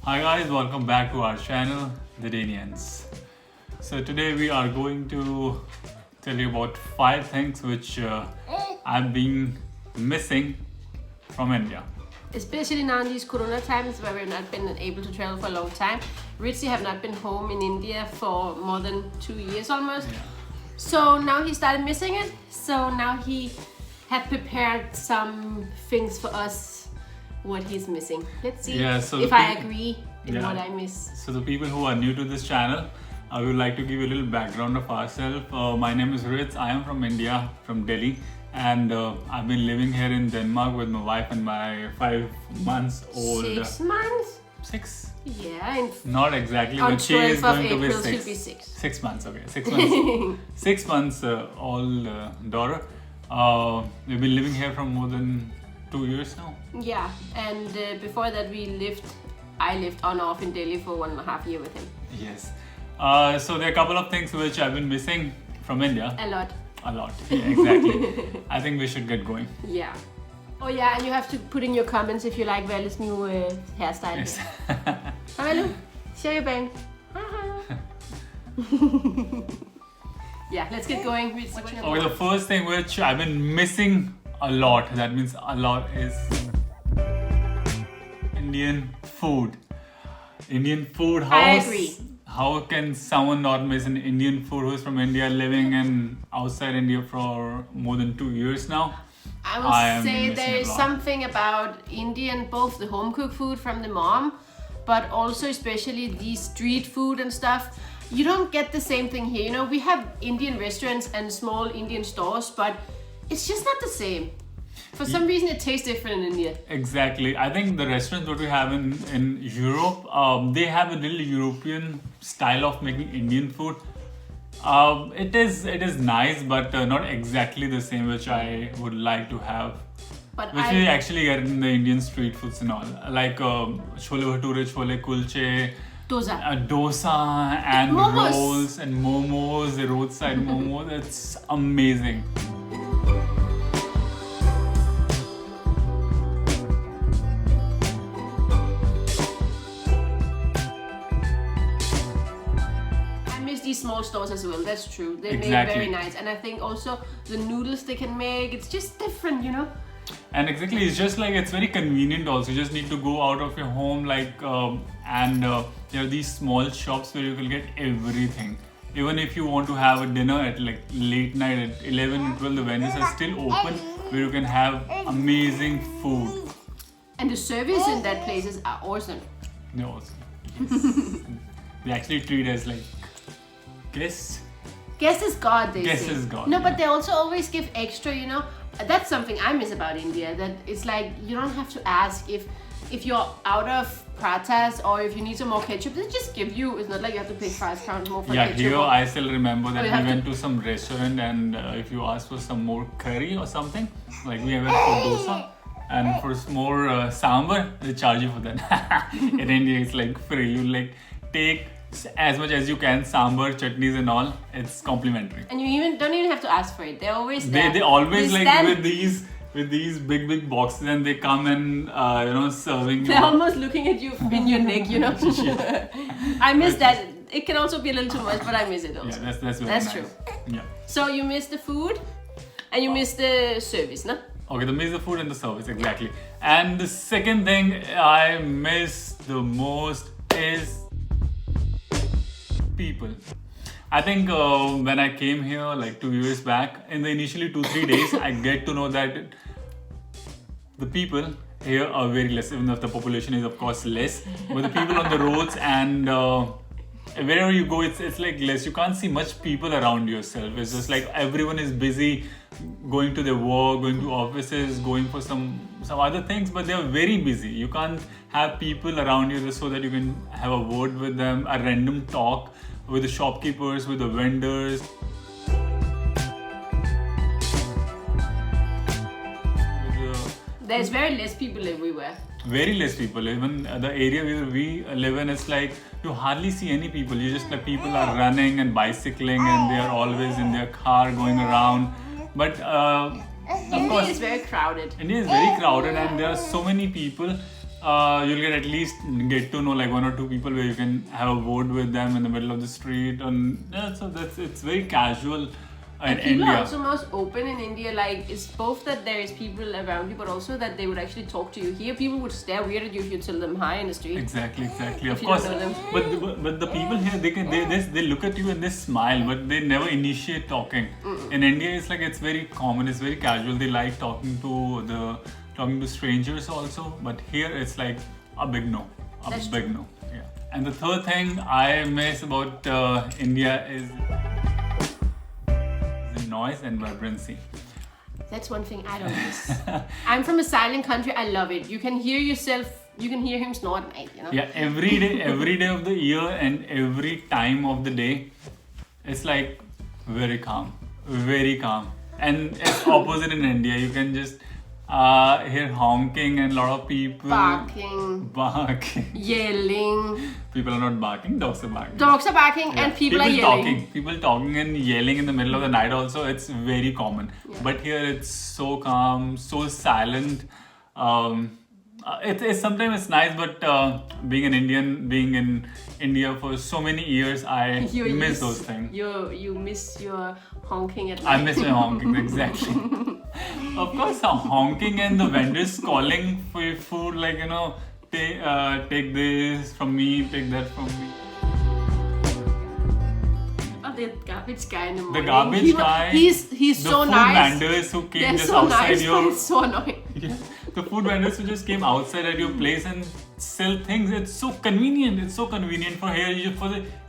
Hi guys, welcome back to our channel, The Danians. So today we are going to tell you about 5 things which I've been missing from India. Especially now in these corona times where we've not been able to travel for a long time. Richie have not been home in India for more than 2 years almost. Yeah. So now he started missing it. So now he had prepared some things for us what he's missing. Let's see if I agree in what I miss. So the people who are new to this channel, I would like to give you a little background of ourselves. My name is Rich. I am from India, from Delhi, and I've been living here in Denmark with my wife and my 5 months old. 6 months? 6? Yeah. Not exactly, On but she is 12th of going to be April 6. should be 6. 6 months, okay. 6 months. 6 months old daughter. We've been living here for more than 2 years now. Yeah, and before that I lived on and off in Delhi for 1.5 years with him. Yes. So there are a couple of things which I've been missing from India. A lot. A lot. Yeah, exactly. I think we should get going. Yeah. Oh yeah, and you have to put in your comments if you like Valle's new hairstyle. Yes. Hi Valu, show your bang. Yeah, let's get going. Okay, the first thing which I've been missing a lot, that means a lot, is Indian food. Indian food. I agree. How can someone not miss an Indian food who's from India, living in outside India for more than 2 years now? I will say there is something about Indian, both the home cooked food from the mom, but also especially the street food and stuff. You don't get the same thing here. You know, we have Indian restaurants and small Indian stores, but it's just not the same. For some reason, it tastes different in India. Exactly. I think the restaurants that we have in Europe, they have a little European style of making Indian food. It is nice, but not exactly the same which I would like to have. But which we actually get in the Indian street foods and all, like chole bhature, chole kulche, dosa and momos. rolls and momos, the roadside momos. It's amazing. These small stores as well, that's true. They make very nice, and I think also the noodles they can make, it's just different, you know. And exactly, it's just like, it's very convenient also. You just need to go out of your home, like there are these small shops where you will get everything. Even if you want to have a dinner at like late night at 11 and 12, the venues are still open where you can have amazing food. And the service in that places are awesome. They're awesome. Yes. They actually treat us like guests. Guest is God, they say. Guest is God. No, but they also always give extra, you know. That's something I miss about India, that it's like you don't have to ask if you're out of pratas or if you need some more ketchup, they just give you. It's not like you have to pay £5 more for ketchup. Yeah, here I still remember that we went to some restaurant, and if you ask for some more curry or something, like we went for dosa, and for some more sambar, they charge you for that. In India, it's like free. You like take as much as you can, sambar, chutneys and all. It's complimentary. And you don't even have to ask for it. They're always there. They always like with these big boxes, and they come and serving you. They're almost looking at you in your neck, you know. I miss that. It can also be a little too much, but I miss it also. Yeah, that's very nice. True. Yeah. So you miss the food, and you miss the service, no? Okay, the miss the food and the service, exactly. And the second thing I miss the most is people. I think when I came here like 2 years back, in the initially 2-3 days, I get to know that the people here are very less, even if the population is of course less. But the people on the roads and wherever you go, it's like less. You can't see much people around yourself. It's just like everyone is busy going to their work, going to offices, going for some other things, but they are very busy. You can't have people around you just so that you can have a word with them, a random talk with the shopkeepers, with the vendors. There's very less people everywhere. Very less people. Even the area where we live in, it's like you hardly see any people. You just like people are running and bicycling, and they are always in their car going around. But India is very crowded. India is very crowded, and there are so many people you'll get to know like one or two people where you can have a word with them in the middle of the street, and so it's very casual in And people India. are also most open in India. Like, it's both that there is people around you, but also that they would actually talk to you. Here, people would stare weird at you if you tell them hi in the street. Exactly. If Of you course, don't know but the people here they look at you and they smile, but they never initiate talking. In India, it's like it's very common, it's very casual. They like talking to strangers also, but here it's like a big no, That's big true. no. Yeah. And the third thing I miss about India is the noise and vibrancy. That's one thing I don't miss. I'm from a silent country. I love it. You can hear yourself. You can hear him snort, mate. You know. Yeah, every day of the year and every time of the day, it's like very calm, and it's opposite in India. You can just hear honking and a lot of people Barking, yelling. People are not barking, dogs are barking. Dogs are barking and people are yelling. People talking and yelling in the middle of the night also, it's very common. Yeah. But here it's so calm, so silent. It's sometimes it's nice, but being an Indian, being in India for so many years, I miss those things. You miss your honking at night. I miss my honking, exactly. Of course, honking and the vendors calling for your food, like, you know, take this from me, take that from me. Oh, the garbage guy in the The morning. garbage guy. He's the so food nice. vendors who came They're just so outside nice, your. but it's so annoying. Yeah, the food vendors who just came outside at your place and sell things. It's so convenient. It's so convenient for here.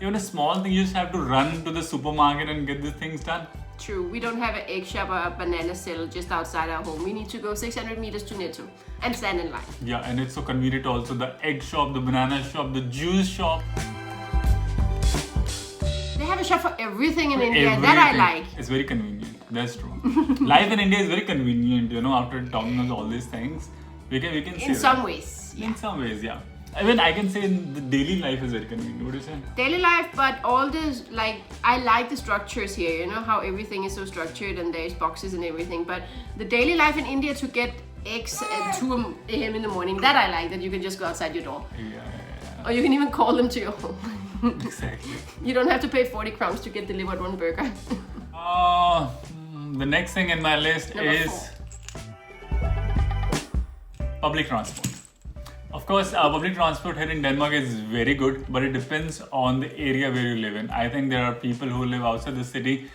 Even a small thing, you just have to run to the supermarket and get the things done. True, we don't have an egg shop or a banana sale just outside our home. We need to go 600 meters to Netto and stand in line. Yeah, and it's so convenient also. The egg shop, the banana shop, the juice shop. They have a shop for everything in India. That I like. It's very convenient. That's true. Life in India is very convenient. You know, after talking about all these things, we can say In that. some ways, yeah. In some ways, yeah. I mean, I can say the daily life is very convenient. What do you say? Daily life, but all this, like, I like the structures here. You know how everything is so structured and there's boxes and everything. But the daily life in India, to get eggs at 2 a.m. in the morning, that I like. That you can just go outside your door, Yeah. or you can even call them to your home. Exactly. You don't have to pay 40 crowns to get delivered one burger. The next thing in my list Number is public transport. Of course, public transport here in Denmark is very good, but it depends on the area where you live in. I think there are people who live outside the city.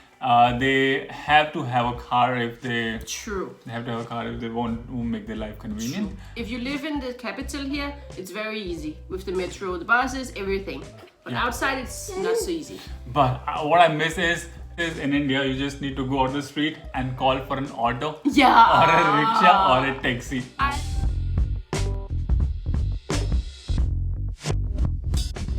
They have to have a car if they. True. They have to have a car if they want to make their life convenient. If you live in the capital here, it's very easy with the metro, the buses, everything. But Yeah. outside, it's not so easy. But what I miss is in India, you just need to go out the street and call for an auto Yeah. or a rickshaw or a taxi.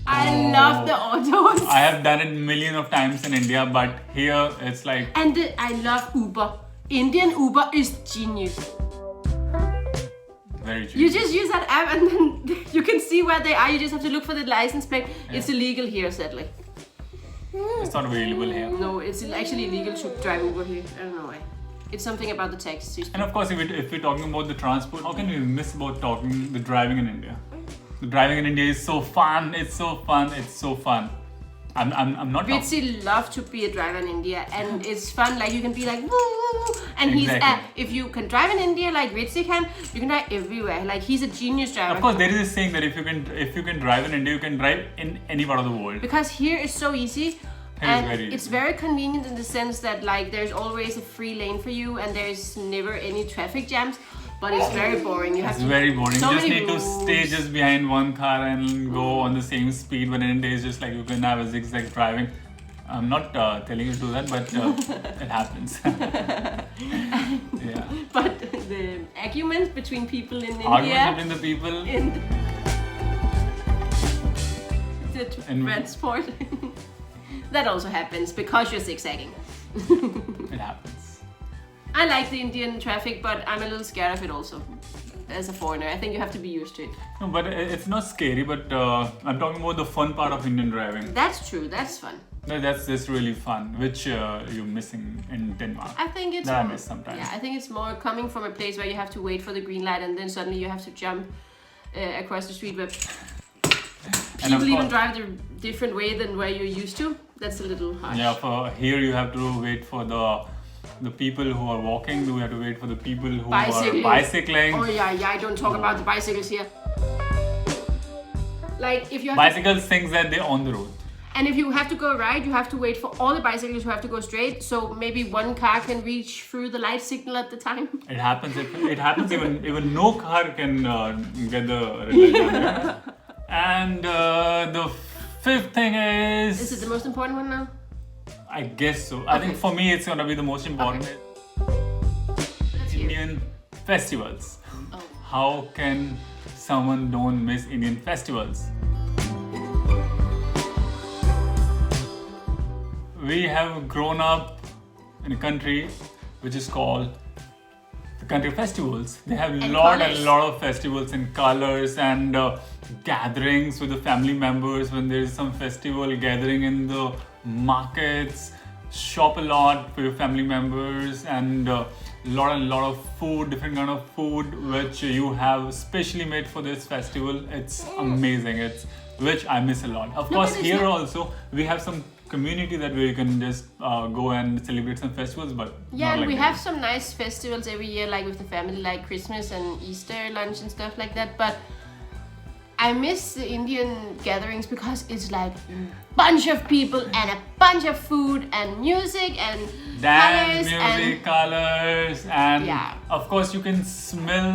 I love the autos. I have done it million of times in India, but here it's like And I love Uber. Indian Uber is genius. very cheap. You just use that app and then you can see where they are. You just have to look for the license plate. It's illegal here, sadly. It's not available here. No, it's actually illegal to drive Uber here. I don't know why. It's something about the tax system. And of course, if we're talking about the transport, how can we miss about talking the driving in India? The driving in India is so fun. It's so fun. It's so fun. I'm not. Ritzy love to be a driver in India, and it's fun. Like you can be like woo, woo, woo. And Exactly. if you can drive in India like Ritzy can, you can drive everywhere. Like he's a genius driver. Of course, there is a saying that if you can drive in India, you can drive in any part of the world. Because here is so easy. Here And is very it's easy. very convenient in the sense that like there's always a free lane for you and there's never any traffic jams, but it's very boring. You have It's to very boring. so You just many need to rules. stay just behind one car and go on the same speed. But in India, it's just like you can have a zigzag driving. I'm not telling you to do that, but it happens. Yeah. But the arguments between people in Arguments India between the people. in the In- transport that also happens because you're zigzagging. It happens. I like the Indian traffic, but I'm a little scared of it also. As a foreigner, I think you have to be used to it. No, but it's not scary. But I'm talking about the fun part of Indian driving. That's true. That's fun. That's just really fun, which you're missing in Denmark. I think it's That I more- miss sometimes. Yeah, I think it's more coming from a place where you have to wait for the green light and then suddenly you have to jump across the street where And of people even course- drive the different way than where you're used to. That's a little harsh. Yeah, for here you have to wait for the people who are walking. You have to wait for the people who Bicycling. are bicycling. Oh yeah, don't talk about the bicycles here. Like if you have to, Bicycles thinks that they're on the road. and if you have to go right, you have to wait for all the bicycles who have to go straight. So maybe one car can reach through the light signal at the time. It happens. It happens. Even no car can get the red light down there. And the fifth thing is. Is it the most important one now? I guess so. I think for me it's gonna be the most important. Let's hear. Indian festivals. Oh. How can someone don't miss Indian festivals? We have grown up in a country which is called the country of festivals. They have And lot colours. of festivals and colors and gatherings with the family members when there is some festival, gathering in the markets, shop a lot for your family members, and lot of food, different kind of food which you have specially made for this festival. It's amazing. It's which I miss a lot. Of No, course, but it's here not- also we have some community that where you can just go and celebrate some festivals, but Yeah, not and like we this. have some nice festivals every year, like with the family, like Christmas and Easter lunch and stuff like that. But I miss the Indian gatherings because it's like a bunch of people and a bunch of food and music and dance, colors music, colors, and Yeah. of course you can smell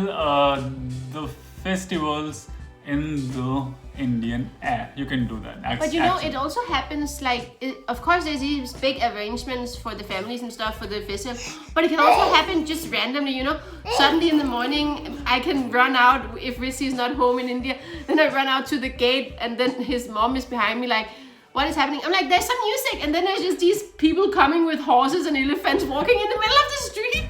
the festivals in the Indian air. You can do that. But you know, it also happens like, of course, there's these big arrangements for the families and stuff for the festival, but it can also happen just randomly, you know. Suddenly in the morning, I can run out, if Rizzy is not home in India, then I run out to the gate and then his mom is behind me like, what is happening? I'm like, there's some music, and then there's just these people coming with horses and elephants walking in the middle of the street,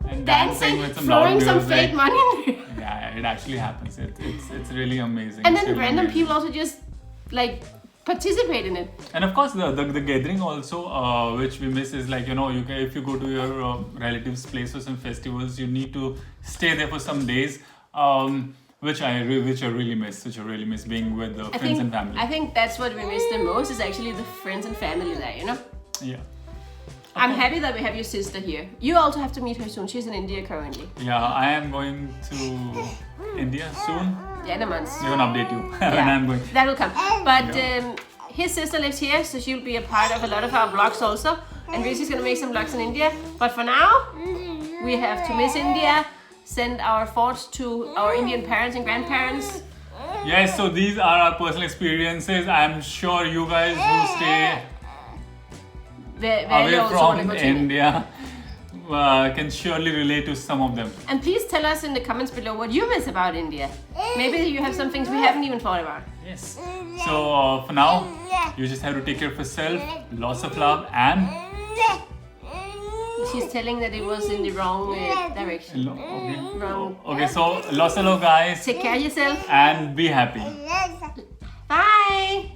and dancing, with some throwing loud some music. fake money. Yeah, it actually happens. It's really amazing. And It's then really random amazing. people also just like participate in it. And of course, the gathering also, which we miss, is like, you know, if you go to your relatives' place for some festivals, you need to stay there for some days, which I really miss being with the friends and family. I think that's what we miss the most is actually the friends and family there, you know? Yeah, I'm happy that we have your sister here. You also have to meet her soon. She's in India currently. yeah. I am going to India soon. Yeah, in a month. We're gonna update you when Yeah, I'm going. that will come. But his sister lives here, so she'll be a part of a lot of our vlogs also. And Rizzy's gonna make some vlogs in India. But for now, we have to miss India, send our thoughts to our Indian parents and grandparents. Yes, so these are our personal experiences. I'm sure you guys who stay Where away you also want to from go to India. India can surely relate to some of them. And please tell us in the comments below what you miss about India. Maybe you have some things we haven't even thought about. Yes. So for now, you just have to take care of yourself, lots of love, and She's telling that it was in the wrong direction. okay. Wrong. Okay, so lots of love, guys, Take care of yourself. and be happy. Bye.